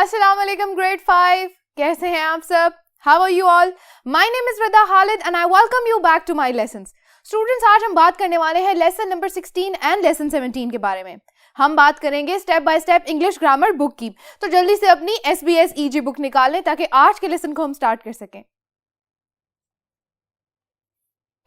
अस्सलाम वालेकुम ग्रेड 5, कैसे हैं आप सब? How are you all? My name is Rada Khalid and I welcome you back to my lessons. Students, आज हम बात करने वाले हैं लेसन नंबर 16 एंड लेसन 17 के बारे में। हम बात करेंगे step by step English grammar book की। तो जल्दी से अपनी SBS EG बुक निकाल लें ताकि आज के लेसन को हम स्टार्ट कर सकें।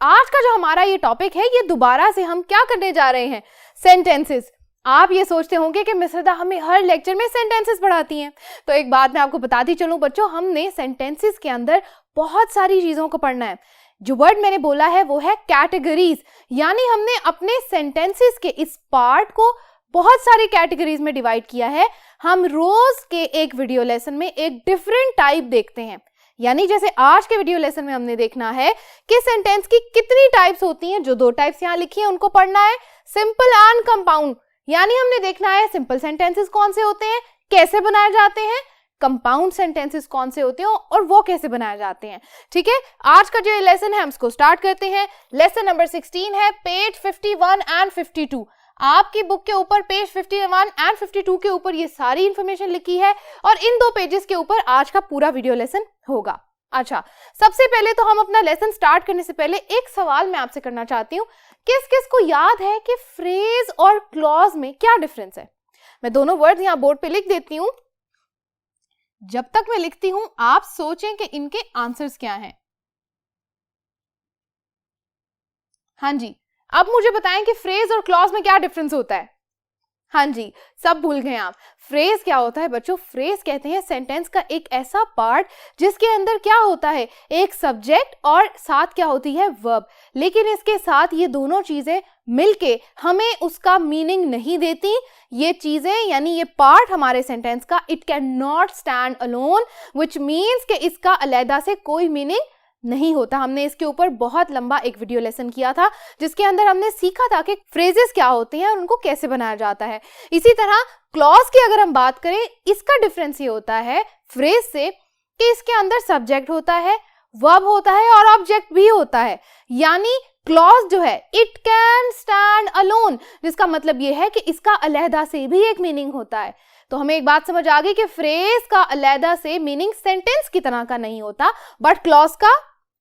आज का जो हमारा ये टॉपिक है, ये दोबारा से हम क्या करने जा रहे हैं? सेंटेंसेस। आप ये सोचते होंगे कि मिस रदा हमें हर लेक्चर में सेंटेंसेस पढ़ाती हैं, तो एक बात मैं आपको बताती चलूं बच्चों, हमने सेंटेंसेस के अंदर बहुत सारी चीजों को पढ़ना है। जो वर्ड मैंने बोला है वो है कैटेगरीज, यानी हमने अपने सेंटेंसेस के इस पार्ट को बहुत सारी कैटेगरीज में डिवाइड किया है। हम रोज के एक वीडियो लेसन में एक डिफरेंट टाइप देखते हैं, यानी जैसे आज के वीडियो लेसन में हमने देखना है कि सेंटेंस की कितनी टाइप्स होती हैं। जो 2 टाइप्स यहाँ लिखी हैं उनको पढ़ना है, सिंपल एंड कंपाउंड। यानी हमने देखना है सिंपल सेंटेंसेस कौन से होते हैं, कैसे बनाए जाते हैं, कंपाउंड सेंटेंसेस कौन से होते हैं और वो कैसे बनाए जाते हैं। ठीक है, आज का जो ये लेसन है हम इसको स्टार्ट करते हैं। लेसन नंबर 16 है, पेज 51 एंड 52। आपकी बुक के ऊपर पेज 51 एंड 52 के ऊपर ये सारी इंफॉर्मेशन लिखी है और इन 2 पेजेस के ऊपर आज का पूरा वीडियो लेसन होगा। अच्छा, सबसे पहले तो हम अपना लेसन स्टार्ट करने से पहले एक सवाल मैं आपसे करना चाहती हूँ। किस किस को याद है कि फ्रेज और क्लॉज में क्या डिफरेंस है? मैं दोनों वर्ड्स यहाँ बोर्ड पे लिख देती हूँ। जब तक मैं लिखती हूँ आप सोचें कि इनके आंसर्स क्या हैं। हाँ जी, अब मुझे बताएं कि फ्रेज और क्लॉज में क्या डिफरेंस होता है। हाँ जी, सब भूल गए आप। फ्रेज क्या होता है बच्चों? फ्रेज कहते हैं सेंटेंस का एक ऐसा पार्ट जिसके अंदर क्या होता है, एक सब्जेक्ट और साथ क्या होती है, वर्ब। लेकिन इसके साथ ये दोनों चीजें मिलके हमें उसका मीनिंग नहीं देती। ये चीजें यानी ये पार्ट हमारे सेंटेंस का, it can not stand alone, which means कि इसका अलग से कोई मीनिंग नहीं होता। हमने इसके ऊपर बहुत लंबा एक वीडियो लेसन किया था जिसके अंदर हमने सीखा था कि फ्रेजेस क्या होते हैं और उनको कैसे बनाया जाता है। इसी तरह क्लॉज की अगर हम बात करें, इसका डिफरेंस ये होता है फ्रेज से कि इसके अंदर सब्जेक्ट होता है, वर्ब होता है और ऑब्जेक्ट भी होता है। यानी क्लॉज जो है इट कैन स्टैंड अलोन, जिसका मतलब ये है कि इसका अलहदा से भी एक मीनिंग होता है। तो हमें एक बात समझ आ गई कि फ्रेज का अलहदा से मीनिंग सेंटेंस की तरह का नहीं होता, बट क्लॉज का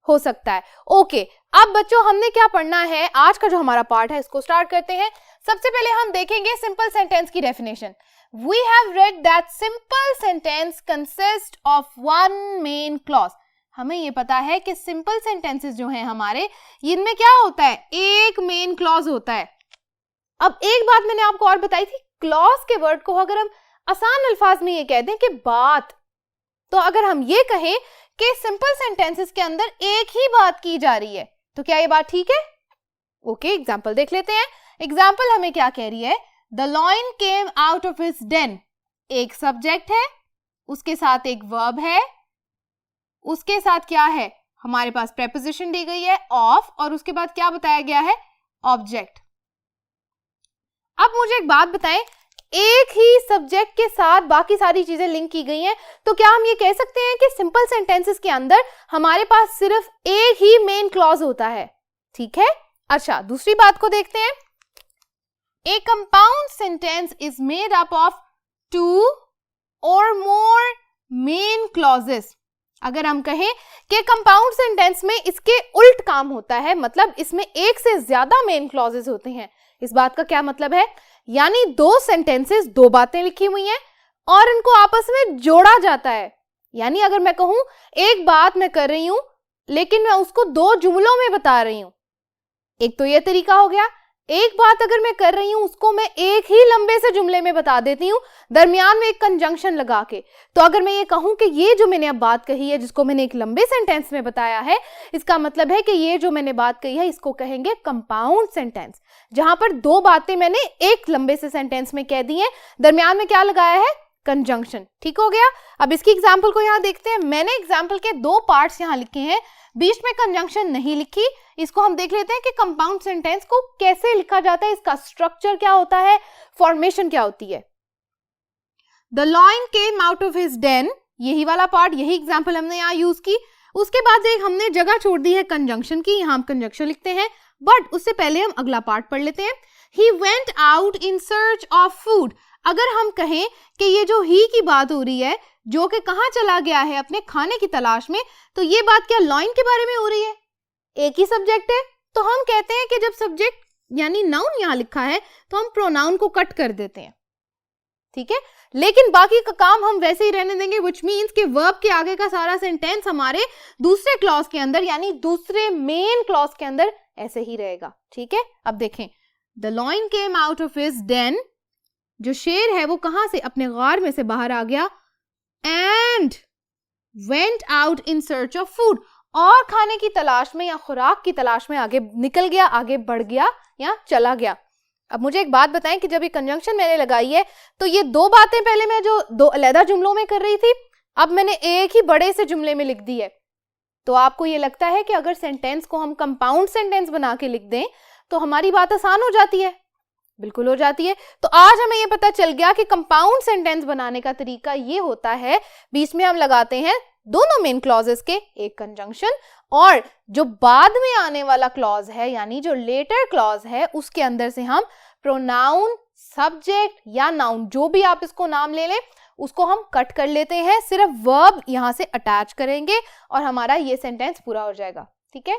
हो सकता है। ओके, अब बच्चों हमने क्या पढ़ना है? आज का जो हमारा पार्ट है इसको स्टार्ट करते हैं। सबसे पहले हम देखेंगे सिंपल सेंटेंस की definition. We have read that simple sentence consist of one main clause. हमें ये पता है कि सिंपल सेंटेंसेस जो हैं हमारे, इनमें क्या होता है, एक मेन क्लॉज होता है। अब एक बात मैंने आपको और बताई थी, क्लॉज के वर्ड को अगर हम आसान अल्फाज में ये कह दें कि बात, तो अगर हम ये कहें कि सिंपल सेंटेंसेस के अंदर एक ही बात की जा रही है, तो क्या ये बात ठीक है? ओके, एग्जांपल देख लेते हैं। एग्जांपल हमें क्या कह रही है? The lion came out of his Dane. एक सब्जेक्ट है, उसके साथ एक वर्ब है, उसके साथ क्या है, हमारे पास प्रेपोजिशन दी गई है ऑफ, और उसके बाद क्या बताया गया है, ऑब्जेक्ट। अब मुझे एक बात बताएं, एक ही सब्जेक्ट के साथ बाकी सारी चीजें लिंक की गई हैं, तो क्या हम ये कह सकते हैं कि सिंपल सेंटेंसेस के अंदर हमारे पास सिर्फ एक ही मेन क्लॉज होता है? ठीक है। अच्छा, दूसरी बात को देखते हैं। ए compound sentence is made up of 2 और मोर मेन क्लॉजेस। अगर हम कहें कि कंपाउंड सेंटेंस में इसके उल्ट काम होता है, मतलब इसमें एक से ज्यादा मेन क्लॉजेस होते हैं। इस बात का क्या मतलब है? यानी 2 सेंटेंसेस, 2 बातें लिखी हुई हैं और इनको आपस में जोड़ा जाता है। यानी अगर मैं कहूं एक बात मैं कर रही हूं लेकिन मैं उसको 2 जुमलों में बता रही हूं, एक तो ये तरीका हो गया। एक बात अगर मैं कर रही हूं उसको मैं एक ही लंबे से जुमले में बता देती हूं, दरमियान में एक कंजंक्शन लगा के। तो अगर मैं ये कहूं कि ये जो मैंने अब बात कही है जिसको मैंने एक लंबे सेंटेंस में बताया है, इसका मतलब है कि ये जो मैंने बात कही है इसको कहेंगे कंपाउंड सेंटेंस, जहां पर 2 बातें मैंने एक लंबे से सेंटेंस में कह दी हैं, दरमियान में क्या लगाया है, कंजंक्शन। ठीक हो गया। अब इसकी एग्जाम्पल को यहाँ देखते हैं। मैंने एग्जाम्पल के 2 पार्ट्स यहाँ लिखे हैं, बीच में कंजंक्शन नहीं लिखी। इसको हम देख लेते हैं कि कंपाउंड सेंटेंस को कैसे लिखा जाता है, इसका स्ट्रक्चर क्या होता है, फॉर्मेशन क्या होती है। The lion came out of his Dane, यही वाला पार्ट, यही एग्जाम्पल हमने यहाँ यूज की। उसके बाद एक हमने जगह छोड़ दी है कंजंक्शन की, यहाँ हम कंजंक्शन लिखते हैं। बट उससे पहले हम अगला पार्ट पढ़ लेते हैं। He went out in search of food। अगर हम कहें कि ये जो ही की बात हो रही है, जो कि कहाँ चला गया है अपने खाने की तलाश में, तो ये बात क्या लॉइन के बारे में हो रही है? एक ही सब्जेक्ट है, तो हम कहते हैं कि जब सब्जेक्ट यानी नाउन यहाँ लिखा है तो हम प्रोनाउन को कट कर देते हैं, ठीक है। लेकिन बाकी का काम हम वैसे ही रहने देंगे, which means कि वर्ब के आगे का सारा सेंटेंस हमारे दूसरे क्लॉज के अंदर यानी दूसरे मेन क्लॉज के अंदर ऐसे ही रहेगा, ठीक है। अब देखें, the lion came out of his den, जो शेर है वो कहां से, अपने गार में से बाहर आ गया, and went out in search of food, और खाने की तलाश में या खुराक की तलाश में आगे निकल गया, आगे बढ़ गया या चला गया। अब मुझे एक बात बताएं कि जब ये कंजंक्शन मैंने लगाई है तो ये दो बातें पहले मैं जो दो अलग जुमलों में कर रही थी, अब मैंने एक ही बड़े से जुमले में लिख दी है। तो आपको ये लगता है कि अगर सेंटेंस को हम कंपाउंड सेंटेंस बना के लिख दें तो हमारी बात आसान हो जाती है? बिल्कुल हो जाती है। तो आज हमें ये पता चल गया कि कंपाउंड सेंटेंस बनाने का तरीका ये होता है, बीच में हम लगाते हैं दोनों मेन क्लॉजेस के एक कंजंक्शन, और जो बाद में आने वाला क्लॉज है यानी जो लेटर क्लॉज है उसके अंदर से हम प्रोनाउन, सब्जेक्ट या नाउन, जो भी आप इसको नाम ले लें, उसको हम कट कर लेते हैं, सिर्फ वर्ब यहां से अटैच करेंगे और हमारा ये सेंटेंस पूरा हो जाएगा, ठीक है।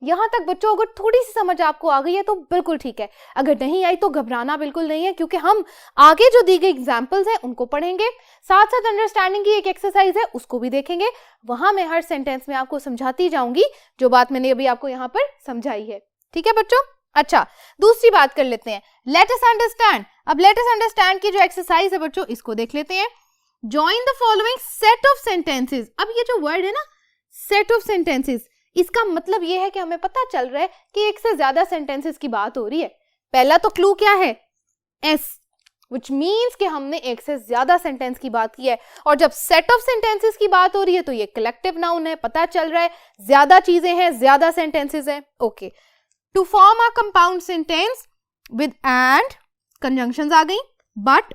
यहां तक बच्चों अगर थोड़ी सी समझ आपको आ गई है तो बिल्कुल ठीक है, अगर नहीं आई तो घबराना बिल्कुल नहीं है, क्योंकि हम आगे जो दी गई एग्जांपल्स हैं उनको पढ़ेंगे, साथ साथ अंडरस्टैंडिंग की एक एक्सरसाइज है उसको भी देखेंगे। वहां मैं हर सेंटेंस में आपको समझाती जाऊंगी जो बात मैंने अभी आपको यहाँ पर समझाई है, ठीक है बच्चों। अच्छा, दूसरी बात कर लेते हैं, लेट अस अंडरस्टैंड। अब लेट अस अंडरस्टैंड की जो एक्सरसाइज है बच्चों, इसको देख लेते हैं। Join the following set of sentences. अब ये जो वर्ड है ना, सेट ऑफ सेंटेंसेस, इसका मतलब ये है कि हमें पता चल रहा है कि एक से ज्यादा सेंटेंसेस की बात हो रही है। पहला तो क्लू क्या है, एस, which means कि हमने एक से ज्यादा सेंटेंस की बात की है, और जब सेट ऑफ सेंटेंसेस की बात हो रही है तो ये कलेक्टिव नाउन है, पता चल रहा है ज्यादा चीजें हैं, ज्यादा सेंटेंसेस हैं। Okay, to form a compound sentence with and, conjunctions आ गई, बट,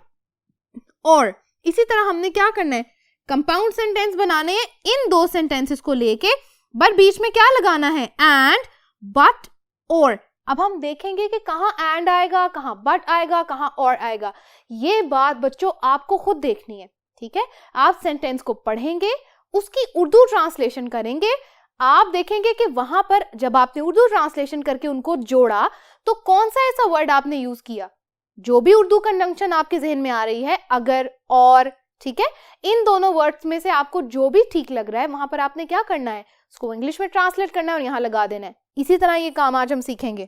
और। इसी तरह हमने क्या करना है, कंपाउंड सेंटेंस बनाने हैं इन दो सेंटेंसेस को लेके, बट बीच में क्या लगाना है, एंड, बट, और। अब हम देखेंगे कि कहाँ एंड आएगा, कहाँ बट आएगा, कहाँ और आएगा। ये बात बच्चों आपको खुद देखनी है, ठीक है। आप सेंटेंस को पढ़ेंगे, उसकी उर्दू ट्रांसलेशन करेंगे, आप देखेंगे कि वहां पर जब आपने उर्दू ट्रांसलेशन करके उनको जोड़ा तो कौन सा ऐसा वर्ड आपने यूज किया, जो भी उर्दू कंजंक्शन आपके जहन में आ रही है, अगर, और, ठीक है, इन दोनों वर्ड्स में से आपको जो भी ठीक लग रहा है वहां पर आपने क्या करना है, उसको इंग्लिश में ट्रांसलेट करना है और यहां लगा देना है। इसी तरह ये काम आज हम सीखेंगे।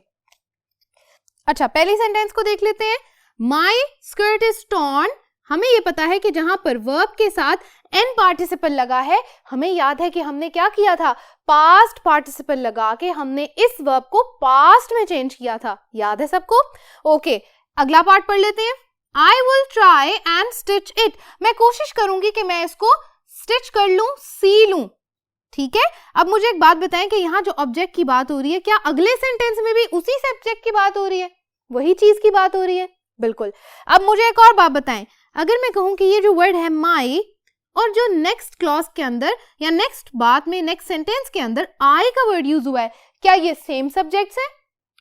अच्छा, पहली सेंटेंस को देख लेते हैं। माई स्कर्ट इज टॉर्न। हमें ये पता है कि जहां पर वर्ब के साथ एन पार्टिसिपल लगा है, हमें याद है कि हमने क्या किया था, पास्ट पार्टिसिपल लगा के हमने इस वर्ब को पास्ट में चेंज किया था, याद है सबको? ओके, अगला पार्ट पढ़ लेते हैं। I will try and stitch it. मैं कोशिश करूंगी कि मैं इसको स्टिच कर लूं, सी लूं, ठीक है। अब मुझे एक बात बताएं कि यहाँ जो ऑब्जेक्ट की बात हो रही है, क्या अगले सेंटेंस में भी उसी सब्जेक्ट की बात हो रही है, वही चीज की बात हो रही है? बिल्कुल। अब मुझे एक और बात बताएं, अगर मैं कहूं कि ये जो वर्ड है माई, और जो नेक्स्ट क्लॉज के अंदर या नेक्स्ट बात में, नेक्स्ट सेंटेंस के अंदर आई का वर्ड यूज हुआ है, क्या ये सेम सब्जेक्ट्स है?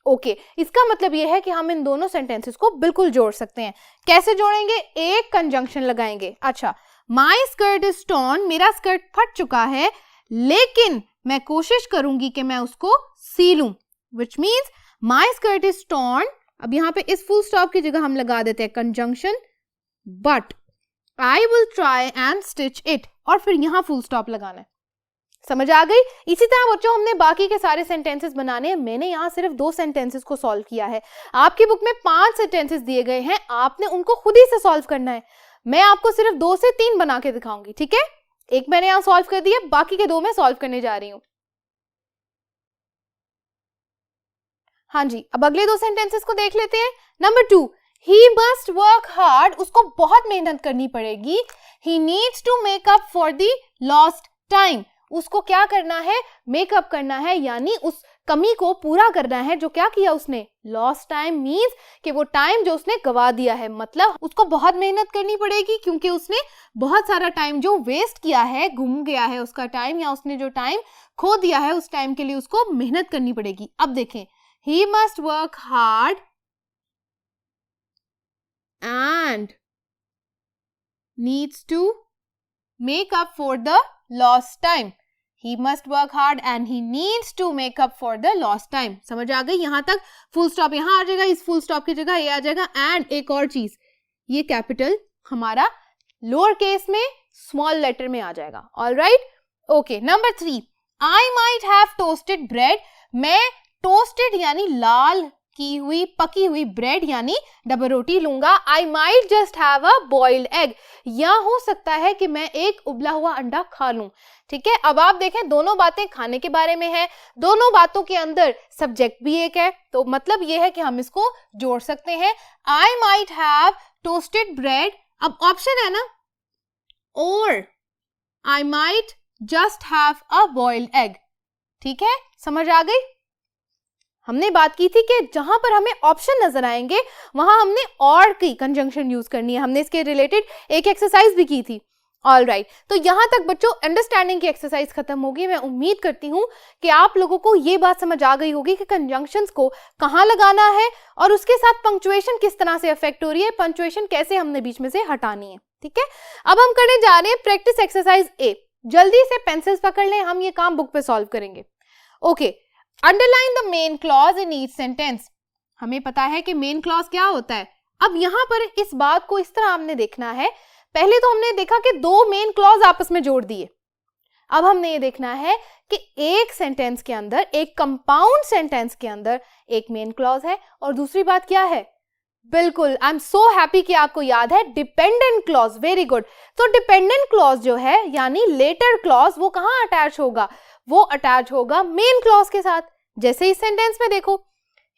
ओके, इसका मतलब ये है कि हम इन दोनों सेंटेंसेस को बिल्कुल जोड़ सकते हैं। कैसे जोड़ेंगे? एक कंजंक्शन लगाएंगे। अच्छा, माई स्कर्ट इज टॉर्न, मेरा स्कर्ट फट चुका है, लेकिन मैं कोशिश करूंगी कि मैं उसको सी लूं, which means my skirt is torn। अब यहाँ पे इस फुल स्टॉप की जगह हम लगा देते हैं conjunction but। I will try and stitch it, और फिर यहाँ फुल स्टॉप लगाना है। समझ आ गई? इसी तरह बच्चों हमने बाकी के सारे सेंटेंसेस बनाने हैं। मैंने यहाँ सिर्फ 2 सेंटेंसेस को सॉल्व किया है। आपकी बुक में 5 सेंटेंसेस दिए गए हैं, आपने उनको खुद ही से सॉल्व करना है। मैं आपको सिर्फ 2 से 3 बना के दिखाऊंगी, ठीक है। एक मैंने यहां सॉल्व कर दिया, बाकी के 2 मैं सॉल्व करने जा रही हूं। हाँ जी, अब अगले 2 सेंटेंसेस को देख लेते हैं। Number 2, he must work hard. उसको बहुत मेहनत करनी पड़ेगी। He needs to make up for the lost time. उसको क्या करना है? मेकअप करना है, यानी उस कमी को पूरा करना है जो क्या किया उसने, लॉस्ट टाइम मींस कि वो टाइम जो उसने गवा दिया है, मतलब उसको बहुत मेहनत करनी पड़ेगी क्योंकि उसने बहुत सारा टाइम जो वेस्ट किया है, गुम गया है उसका टाइम, या उसने जो टाइम खो दिया है उस टाइम के लिए उसको मेहनत करनी पड़ेगी। अब देखें, he must work hard and needs to make up for the lost time. He must work hard and he needs to make up for the lost time. समझ आ गई? यहां तक फुल स्टॉप यहाँ आ जाएगा, इस फुल स्टॉप की जगह ये आ जाएगा, एंड एक और चीज, ये कैपिटल हमारा लोअर केस में स्मॉल लेटर में आ जाएगा. Alright, okay. Number 3, I might have toasted bread. मैं टोस्टेड यानी लाल की हुई पकी हुई ब्रेड यानी डबल रोटी लूंगा. I might just have a boiled egg. या हो सकता है कि मैं एक उबला हुआ अंडा खा लूं. ठीक है, अब आप देखें दोनों बातें खाने के बारे में है, दोनों बातों के अंदर सब्जेक्ट भी एक है, तो मतलब ये है कि हम इसको जोड़ सकते हैं. I might have toasted bread. अब ऑप्शन है ना, और I might just have a boiled egg. ठीक है, समझ आ गई? हमने बात की थी कि जहां पर हमें ऑप्शन नजर आएंगे वहां हमने और की कंजंक्शन यूज करनी है. हमने इसके रिलेटेड एक एक्सरसाइज भी की थी. ऑलराइट, तो यहां तक बच्चों अंडरस्टैंडिंग की एक्सरसाइज खत्म होगी. मैं उम्मीद करती हूं कि आप लोगों को ये बात समझ आ गई होगी कि कंजंक्शंस को कहां लगाना है और उसके साथ पंक्चुएशन किस तरह से अफेक्ट हो रही है, पंक्चुएशन कैसे हमने बीच में से हटानी है. ठीक है, अब हम करने जा रहे हैं प्रैक्टिस एक्सरसाइज ए. जल्दी से पेंसिल्स पकड़ लें, हम ये काम बुक पे सॉल्व करेंगे. Okay, underline the main clause in each sentence. हमें पता है कि मेन क्लॉज क्या होता है. अब यहां पर इस बात को इस तरह हमने देखना है. पहले तो हमने देखा कि दो मेन क्लॉज आपस में जोड़ दिए. अब हमने ये देखना है कि एक सेंटेंस के अंदर, एक कंपाउंड सेंटेंस के अंदर एक मेन क्लॉज है और दूसरी बात क्या है. बिल्कुल, आई एम सो हैप्पी कि आपको याद है, डिपेंडेंट क्लॉज. Very good. तो डिपेंडेंट क्लॉज जो है यानी लेटर क्लॉज, वो कहां अटैच होगा? वो अटैच होगा मेन क्लॉज के साथ. जैसे इस सेंटेंस में देखो,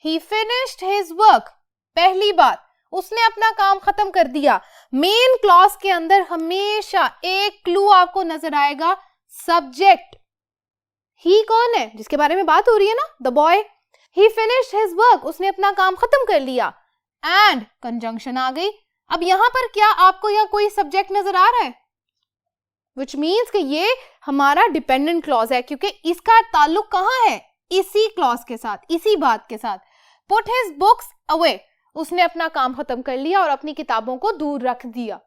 ही फिनिश्ड हिज वर्क. पहली बात, उसने अपना काम खत्म कर दिया. मेन क्लॉज के अंदर हमेशा एक क्लू आपको नजर आएगा, सब्जेक्ट. ही कौन है जिसके बारे में बात हो रही है ना? The boy. He finished his work, उसने अपना काम खत्म कर लिया. एंड कंजंक्शन आ गई. अब यहां पर क्या आपको यहाँ कोई सब्जेक्ट नजर आ रहा है? विच मीन्स कि ये हमारा डिपेंडेंट क्लॉज है, क्योंकि इसका ताल्लुक कहां है? इसी क्लॉज के साथ, इसी बात के साथ. पुट हिज बुक्स अवे, उसने अपना काम खत्म कर लिया और अपनी किताबों को दूर रख दिया.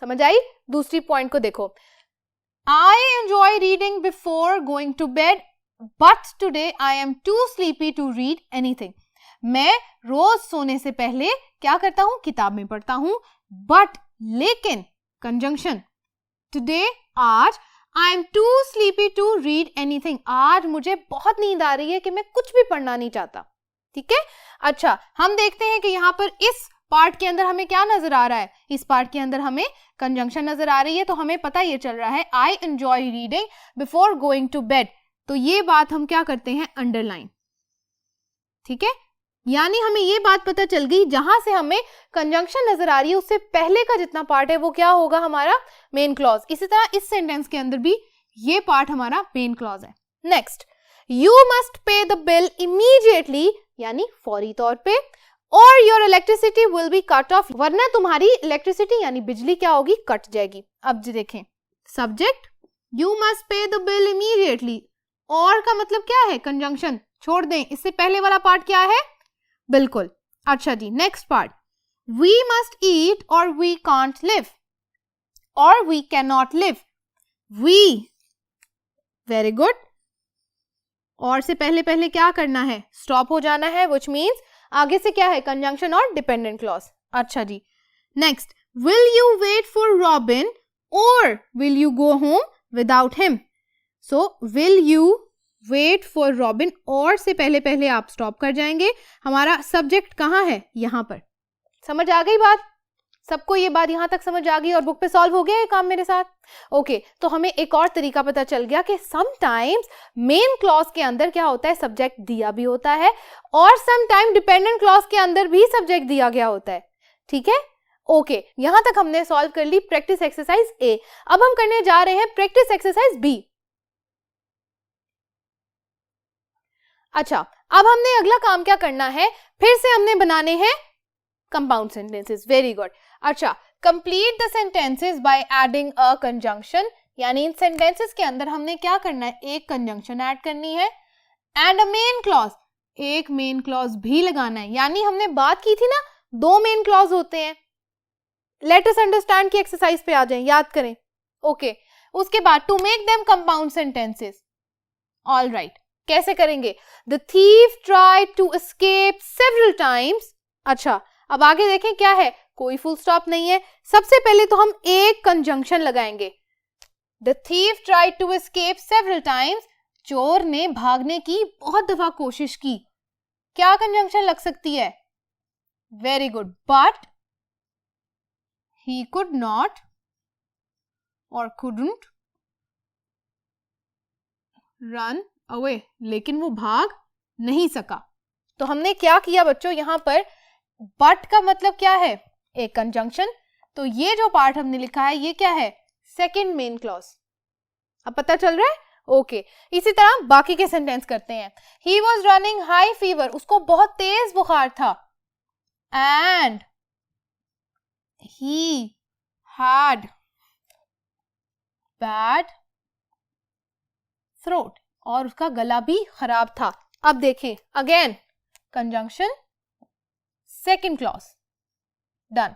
समझ आई? दूसरी पॉइंट को देखो, I enjoy reading before going to bed but today I am too sleepy to read anything. मैं रोज सोने से पहले क्या करता हूं? किताबें पढ़ता हूं. बट, लेकिन, कंजंक्शन, टुडे, आज, I am too sleepy to read anything. आज मुझे बहुत नींद आ रही है कि मैं कुछ भी पढ़ना नहीं चाहता. ठीक है, अच्छा, हम देखते हैं कि यहाँ पर इस पार्ट के अंदर हमें क्या नजर आ रहा है. इस पार्ट के अंदर हमें कंजंक्शन नजर आ रही है, तो हमें पता ये चल रहा है I enjoy reading before going to bed. तो ये बात हम क्या करते हैं? अंडरलाइन. ठीक है, यानी हमें ये बात पता चल गई, जहां से हमें कंजंक्शन नजर आ रही है उससे पहले का जितना पार्ट है वो क्या होगा? हमारा मेन क्लॉज. इसी तरह इस सेंटेंस के अंदर भी ये पार्ट हमारा मेन क्लॉज है. Next, you must pay the bill immediately, यानी फौरी तौर पे, और your electricity will be cut off, वरना तुम्हारी इलेक्ट्रिसिटी यानी बिजली क्या होगी? कट जाएगी. अब जी देखें, subject you must pay the bill immediately, और का मतलब क्या है? कंजंक्शन. छोड़ दें, इससे पहले वाला पार्ट क्या है? बिल्कुल. अच्छा जी, next part, we must eat और वी कांट लिव, और we can not live. We, very good. और से पहले पहले क्या करना है? स्टॉप हो जाना है, विच मीन्स आगे से क्या है? कंजंक्शन और डिपेंडेंट क्लॉज. अच्छा जी, next, will you wait for Robin or will you go home without him. So will you wait for Robin, or से पहले पहले आप स्टॉप कर जाएंगे. हमारा सब्जेक्ट कहाँ है? यहां पर. समझ आ गई बात? सबको ये बात यहां तक समझ आ गई और बुक पे सॉल्व हो गया ये काम मेरे साथ? ओके, तो हमें एक और तरीका पता चल गया कि समटाइम्स मेन क्लॉज के अंदर क्या होता है? सब्जेक्ट दिया भी होता है, और समटाइम डिपेंडेंट क्लॉज के अंदर भी सब्जेक्ट दिया गया होता है. ठीक है, ओके, यहां तक हमने सॉल्व कर ली प्रैक्टिस एक्सरसाइज ए. अब हम करने जा रहे हैं प्रैक्टिस एक्सरसाइज बी. अच्छा, अब हमने अगला काम क्या करना है? फिर से हमने बनाने हैं कंपाउंड सेंटेंसेस. Very good. अच्छा, complete the sentences by adding a conjunction, यानी इन सेंटेंसेस के अंदर हमने क्या करना है? एक कंजंक्शन ऐड करनी है एंड अ मेन क्लॉज. एक मेन क्लॉज भी लगाना है, यानी हमने बात की थी ना 2 मेन क्लॉज होते हैं। लेट अस अंडरस्टैंड की एक्सरसाइज पे आ जाएं, याद करें। ओके, उसके बाद to make them compound sentences. All right, कैसे करेंगे? The thief tried to escape several times. अच्छा, अब आगे देखें क्या है, कोई फुल स्टॉप नहीं है। सबसे पहले तो हम एक कंजंक्शन लगाएंगे। The thief tried to escape several times, चोर ने भागने की बहुत दफा कोशिश की। क्या कंजंक्शन लग सकती है? Very good, but he could not or couldn't run away, लेकिन वो भाग नहीं सका। तो हमने क्या किया बच्चों, यहां पर but का मतलब क्या है? एक कंजंक्शन। तो ये जो पार्ट हमने लिखा है ये क्या है? Second main clause. अब पता चल रहा है? ओके, इसी तरह बाकी के सेंटेंस करते हैं। he was running high fever, उसको बहुत तेज बुखार था। and he had bad throat, और उसका गला भी खराब था। अब देखें, again conjunction, second clause, done.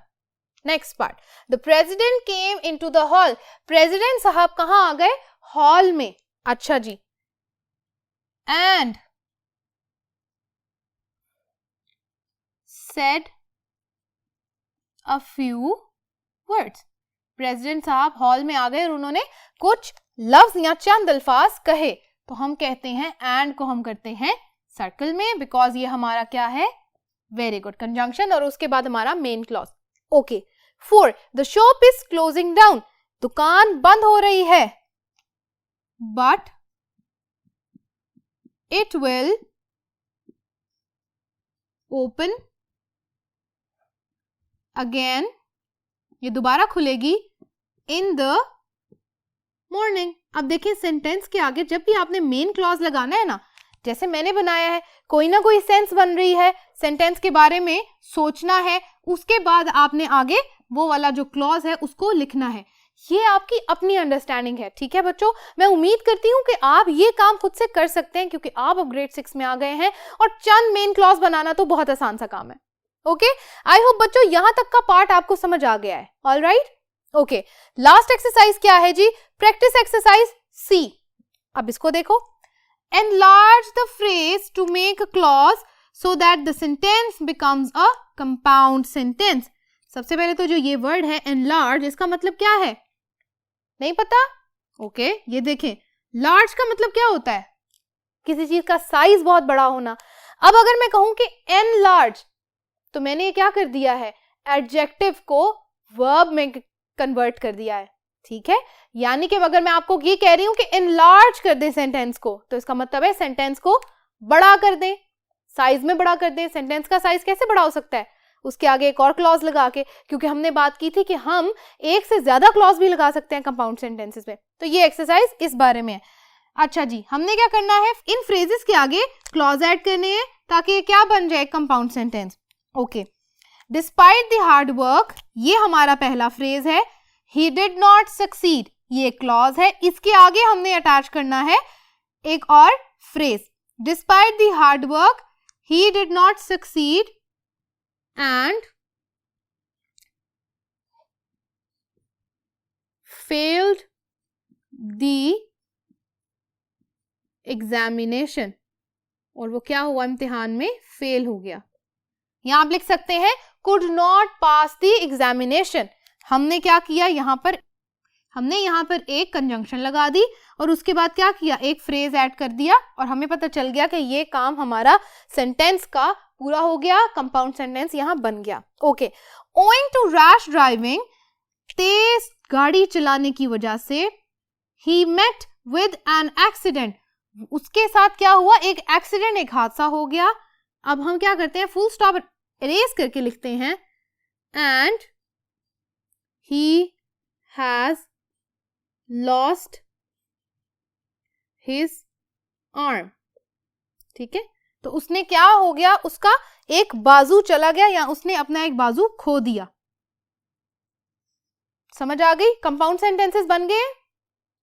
Next part, the president came into the hall. President साहब कहां आ गए? हॉल में। अच्छा जी, and said a few words। President साहब हॉल में आ गए और उन्होंने कुछ लफ्ज या चंद अल्फाज कहे। तो हम कहते हैं एंड को हम करते हैं सर्कल में, बिकॉज ये हमारा क्या है? वेरी गुड, कंजंक्शन, और उसके बाद हमारा main clause. Okay, 4, the shop is closing down. दुकान बंद हो रही है, but it will open again, ये दोबारा खुलेगी इन द मॉर्निंग। अब देखिए, सेंटेंस के आगे जब भी आपने मेन क्लॉज लगाना है ना, जैसे मैंने बनाया है, कोई ना कोई सेंस बन रही है, सेंटेंस के बारे में सोचना है, उसके बाद आपने आगे वो वाला जो क्लॉज है उसको लिखना है। ये आपकी अपनी अंडरस्टैंडिंग है, ठीक है बच्चों। मैं उम्मीद करती हूँ कि आप ये काम खुद से कर सकते हैं, क्योंकि आप अब ग्रेड 6 में आ गए हैं और चंद मेन क्लॉज बनाना तो बहुत आसान सा काम है। ओके, आई होप बच्चों यहां तक का पार्ट आपको समझ आ गया है। All right, okay, last exercise क्या है जी? प्रैक्टिस एक्सरसाइज सी। अब इसको देखो, enlarge the phrase to make a clause so that the sentence becomes a compound sentence। सबसे पहले तो जो ये वर्ड है enlarge, इसका मतलब क्या है? नहीं पता? ओके, ये देखें, large का मतलब क्या होता है? किसी चीज का साइज बहुत बड़ा होना। अब अगर मैं कहूं कि enlarge, तो मैंने क्या कर दिया है? एडजेक्टिव को वर्ब में कन्वर्ट कर दिया है, ठीक है। यानी कि अगर मैं आपको ये कह रही हूं कि enlarge कर दे सेंटेंस को, तो इसका मतलब है सेंटेंस को बड़ा कर दें, साइज में बड़ा कर दें। सेंटेंस का साइज कैसे बड़ा हो सकता है? उसके आगे एक और क्लॉज लगा के, क्योंकि हमने बात की थी कि हम एक से ज्यादा क्लॉज भी लगा सकते हैं कंपाउंड सेंटेंसेस में। तो ये एक्सरसाइज इस बारे में है। अच्छा जी, हमने क्या करना है? इन फ्रेजेस के आगे क्लॉज ऐड करने हैं ताकि ये क्या बन जाए? Compound sentence. Okay, despite the hard work, ये हमारा पहला फ्रेज है। ही डिड नॉट सक्सीड, ये क्लॉज है, इसके आगे हमने अटैच करना है एक और phrase. Despite the hard work, he did not succeed and failed the examination, और वो क्या हुआ? इम्तिहान में फेल हो गया। यहां आप लिख सकते हैं could not pass the examination. हमने क्या किया? हमने यहां पर एक कंजंक्शन लगा दी और उसके बाद क्या किया? एक फ्रेज ऐड कर दिया और हमें पता चल गया कि ये काम हमारा सेंटेंस का पूरा हो गया, कंपाउंड सेंटेंस यहां बन गया। Okay, owing to rash driving, तेज गाड़ी चलाने की वजह से, he met with an accident, उसके साथ क्या हुआ? एक एक्सीडेंट, एक हादसा हो गया। अब हम क्या करते हैं? फुल स्टॉप इरेज करके लिखते हैं and he has lost his arm, ठीक है। तो उसने क्या हो गया? उसका एक बाजू चला गया या उसने अपना एक बाजू खो दिया। समझ आ गई? कंपाउंड सेंटेंसेस बन गए।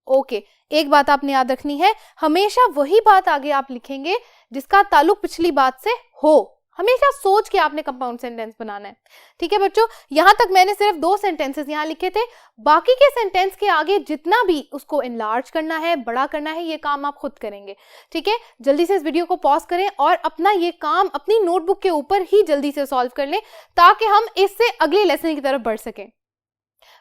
ओके, एक बात आपने याद रखनी है, हमेशा वही बात आगे आप लिखेंगे जिसका ताल्लुक पिछली बात से हो। हमेशा सोच के आपने कंपाउंड सेंटेंस बनाना है। ठीक है बच्चों, यहां तक मैंने सिर्फ 2 सेंटेंसेस यहां लिखे थे, बाकी के सेंटेंस के आगे जितना भी उसको एनलार्ज करना है, बड़ा करना है, ये काम आप खुद करेंगे। ठीक है, जल्दी से इस वीडियो को पॉज करें और अपना ये काम अपनी नोटबुक के ऊपर ही जल्दी से सॉल्व कर लें ताकि हम इससे अगले लेसन की तरफ बढ़ सकें।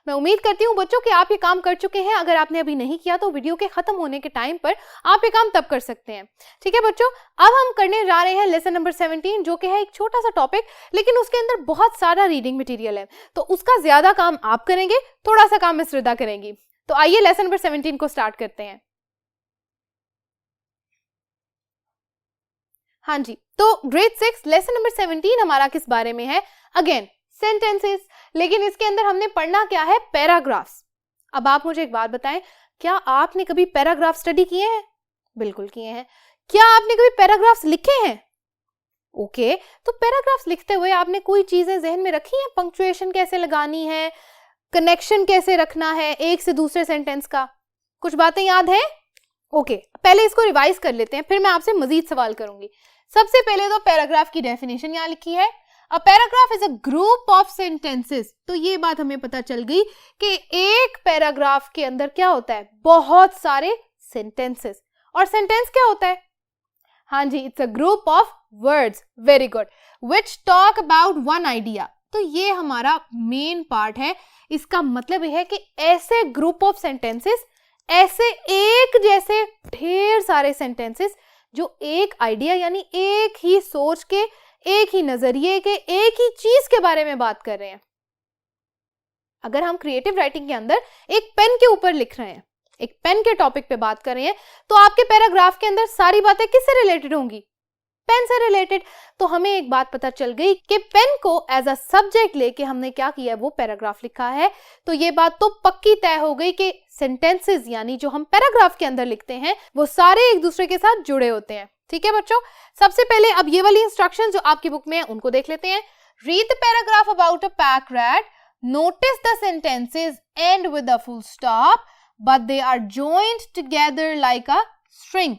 मैं उम्मीद करती हूँ बच्चों कि आप ये काम कर चुके हैं। अगर आपने अभी नहीं किया तो वीडियो के खत्म होने के टाइम पर आप ये काम तब कर सकते हैं। ठीक है बच्चों, अब हम करने जा रहे हैं लेसन नंबर 17, जो कि है एक छोटा सा टॉपिक, लेकिन उसके अंदर बहुत सारा रीडिंग मटेरियल है, तो उसका ज्यादा काम आप करेंगे, थोड़ा सा काम मिस रिदा करेंगी। तो आइए लेसन नंबर 17 को स्टार्ट करते हैं। हाँ जी, तो ग्रेड 6 लेसन नंबर 17 हमारा किस बारे में है? अगेन सेंटेंसेस, लेकिन इसके अंदर हमने पढ़ना क्या है? पैराग्राफ्स। अब आप मुझे एक बात बताएं, क्या आपने कभी पैराग्राफ स्टडी किए हैं? बिल्कुल किए हैं। क्या आपने कभी पैराग्राफ्स लिखे हैं? ओके, तो पैराग्राफ्स लिखते हुए आपने कोई चीजें जहन में रखी हैं? पंक्चुएशन कैसे लगानी है, कनेक्शन कैसे रखना है एक से दूसरे सेंटेंस का, कुछ बातें याद है? ओके, पहले इसको रिवाइज कर लेते हैं, फिर मैं आपसे मजीद सवाल करूंगी। सबसे पहले तो पैराग्राफ की डेफिनेशन यहाँ लिखी है, a paragraph is a group of sentences. तो ये बात हमें पता चल गई कि एक पैराग्राफ के अंदर क्या होता है? बहुत सारे सेंटेंसेस। और सेंटेंस क्या होता है? हाँ जी, it's a group of words, very good, which talk about one idea. तो ये हमारा मेन पार्ट है। इसका मतलब यह है कि ऐसे ग्रुप ऑफ सेंटेंसेस, ऐसे एक जैसे ढेर सारे सेंटेंसेस जो एक आइडिया यानी एक ही सोच के, एक ही नजरिए के, एक ही चीज के बारे में बात कर रहे हैं। अगर हम क्रिएटिव राइटिंग के अंदर एक पेन के ऊपर लिख रहे हैं, एक पेन के टॉपिक पे बात कर रहे हैं, तो आपके पैराग्राफ के अंदर सारी बातें किससे रिलेटेड होंगी? पेन से रिलेटेड। तो हमें एक बात पता चल गई कि पेन को एज अ सब्जेक्ट लेके हमने क्या किया है? वो पैराग्राफ लिखा है। तो ये बात तो पक्की तय हो गई कि सेंटेंसेस यानी जो हम पैराग्राफ के अंदर लिखते हैं वो सारे एक दूसरे के साथ जुड़े होते हैं। ठीक है बच्चों, सबसे पहले अब ये वाली इंस्ट्रक्शन जो आपकी बुक में है उनको देख लेते हैं। Read the paragraph about a pack rat, notice the sentences end with a full stop but they are joint together like a string.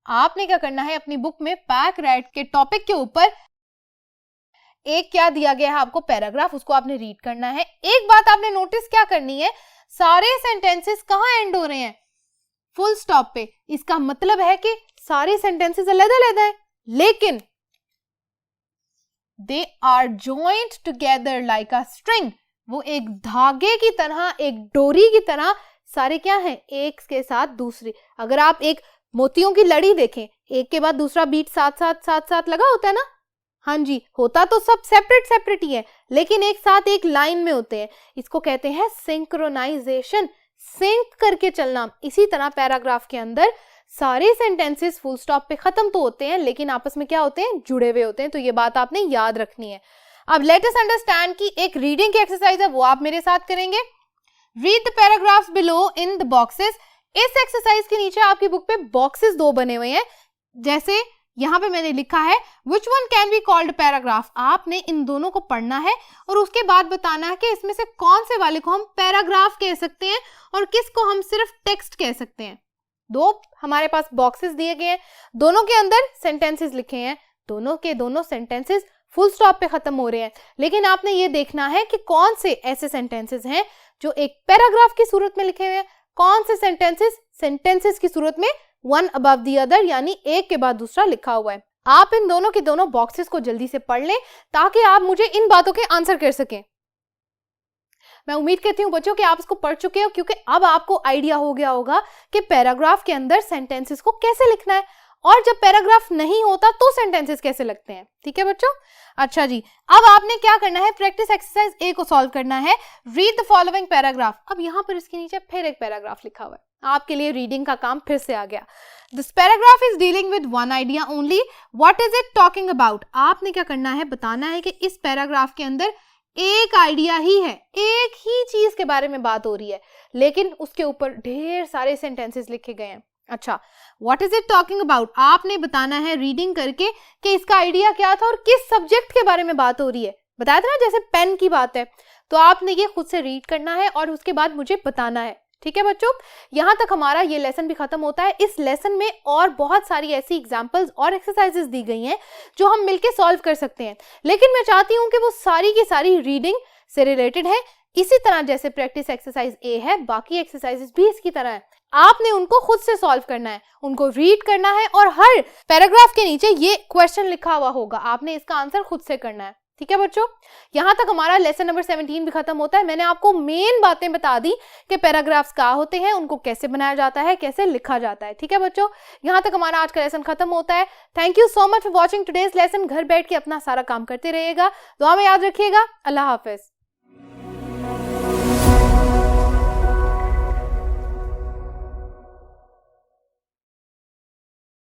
आपने क्या करना है? अपनी बुक में पैक रैट के टॉपिक के ऊपर एक क्या दिया गया है आपको? पैराग्राफ, उसको आपने रीड करना है। एक बात आपने नोटिस क्या करनी है? सारे सेंटेंसेस कहाँ एंड हो रहे हैं? फुल स्टॉप पे। इसका मतलब है कि सारे सेंटेंसेस अलग-अलग हैं, लेकिन they are joint together like a string. वो एक धागे की तरह, एक डोरी की तरह सारे क्या हैं? एक के साथ दूसरी। अगर आप एक मोतियों की लड़ी देखें, एक के बाद दूसरा बीट साथ साथ लगा होता है ना? हाँ जी, होता तो सब सेपरेट सेपरेट ही है, लेकिन एक साथ एक लाइन में होते हैं। इसको कहते हैं सिंक्रोनाइजेशन, सिंक करके चलना। इसी तरह पैराग्राफ के अंदर सारे सेंटेंसेस फुल स्टॉप पे खत्म तो होते हैं, लेकिन आपस में क्या होते हैं? जुड़े हुए होते हैं। तो ये बात आपने याद रखनी है। अब लेट अस अंडरस्टैंड की एक रीडिंग की एक्सरसाइज है, वो आप मेरे साथ करेंगे। Read the paragraphs below in the boxes. इस एक्सरसाइज के नीचे आपकी बुक पे बॉक्सेस 2 बने हुए हैं, जैसे यहाँ पे मैंने लिखा है which one can be called paragraph. आपने इन दोनों को पढ़ना है और उसके बाद बताना है कि इसमें से कौन से वाले को हम पैराग्राफ कह सकते हैं और किसको हम सिर्फ टेक्स्ट कह सकते हैं। 2 हमारे पास बॉक्सेस दिए गए हैं, दोनों के अंदर सेंटेंसेस लिखे हैं, दोनों के दोनों सेंटेंसेस फुल स्टॉप पे खत्म हो रहे हैं, लेकिन आपने ये देखना है कि कौन से ऐसे सेंटेंसेस हैं जो एक पैराग्राफ की सूरत में लिखे हुए हैं, कौन से सेंटेंसेस की सूरत में वन अबव द अदर यानी एक के बाद दूसरा लिखा हुआ है। आप इन दोनों के दोनों बॉक्सेस को जल्दी से पढ़ लें ताकि आप मुझे इन बातों के आंसर कर सकें। मैं उम्मीद करती हूँ बच्चों कि आप इसको पढ़ चुके हो, क्योंकि अब आपको आइडिया हो गया होगा कि पैराग्राफ के अंदर सेंटेंसेस को कैसे लिखना है और जब पैराग्राफ नहीं होता तो सेंटेंसेस कैसे लगते हैं। ठीक है बच्चों, अच्छा जी, अब आपने क्या करना है? प्रैक्टिस एक्सरसाइज ए को सॉल्व करना है। Read the following paragraph. अब यहाँ पर इसके नीचे फिर एक पैराग्राफ लिखा हुआ है, आपके लिए रीडिंग का काम फिर से आ गया। This paragraph is dealing with one idea only, what is it talking about. आपने क्या करना है? बताना है कि इस पैराग्राफ के अंदर एक आइडिया ही है, एक ही चीज के बारे में बात हो रही है, लेकिन उसके ऊपर ढेर सारे सेंटेंसेस लिखे गए हैं। अच्छा, what is it talking about, आपने बताना है रीडिंग करके कि इसका आइडिया क्या था और किस सब्जेक्ट के बारे में बात हो रही है। बताया था ना जैसे पेन की बात है, तो आपने ये खुद से रीड करना है और उसके बाद मुझे बताना है। ठीक है बच्चों, यहां तक हमारा ये लेसन भी खत्म होता है। इस लेसन में और बहुत सारी ऐसी एग्जांपल्स और एक्सरसाइजेस दी गई हैं जो हम मिलके सॉल्व कर सकते हैं, लेकिन मैं चाहती हूं कि वो सारी की सारी रीडिंग से रिलेटेड है। इसी तरह जैसे प्रैक्टिस एक्सरसाइज ए है, बाकी एक्सरसाइजेस भी इसकी तरह है। आपने उनको खुद से सॉल्व करना है, उनको रीड करना है और हर पैराग्राफ के नीचे ये क्वेश्चन लिखा हुआ होगा, आपने इसका आंसर खुद से करना है। ठीक है बच्चों, यहां तक हमारा लेसन नंबर 17 भी खत्म होता है। मैंने आपको मेन बातें बता दी कि पैराग्राफ्स क्या होते हैं, उनको कैसे बनाया जाता है, कैसे लिखा जाता है। ठीक है बच्चों, यहां तक हमारा आज का लेसन खत्म होता है। Thank you so much for watching today's lesson. घर बैठ के अपना सारा काम करते रहिएगा, दुआ में याद रखिएगा। अल्लाह हाफिज।